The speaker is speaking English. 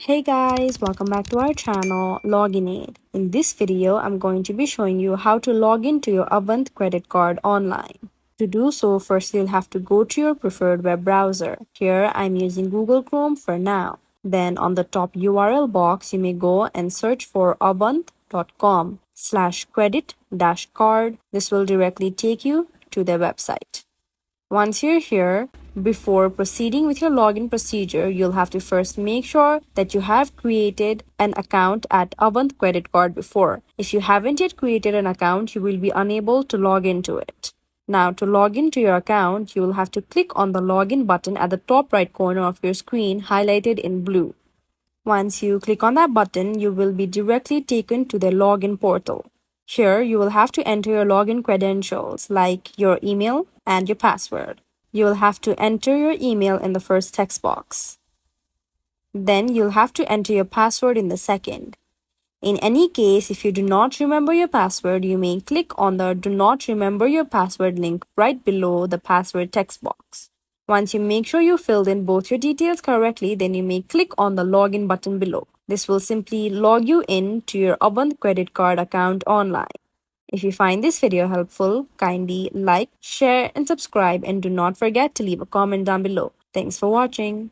Hey guys, welcome back to our channel Login Aid. In this video, I'm going to be showing you how to log into your Avant credit card online. To do so, first you'll have to go to your preferred web browser. Here, I'm using Google Chrome for now. Then on the top URL box, you may go and search for avant.com/credit-card. This will directly take you to their website. Once you're here, before proceeding with your login procedure, you'll have to first make sure that you have created an account at Avant Credit Card before. If you haven't yet created an account, you will be unable to log into it. Now, to log into your account, you will have to click on the login button at the top right corner of your screen highlighted in blue. Once you click on that button, you will be directly taken to the login portal. Here, you will have to enter your login credentials like your email and your password. You will have to enter your email in the first text box. Then you'll have to enter your password in the second. In any case, if you do not remember your password, you may click on the Do Not Remember Your Password link right below the password text box. Once you make sure you filled in both your details correctly, then you may click on the Login button below. This will simply log you in to your Avant credit card account online. If you find this video helpful, kindly like, share, and subscribe, and do not forget to leave a comment down below. Thanks for watching.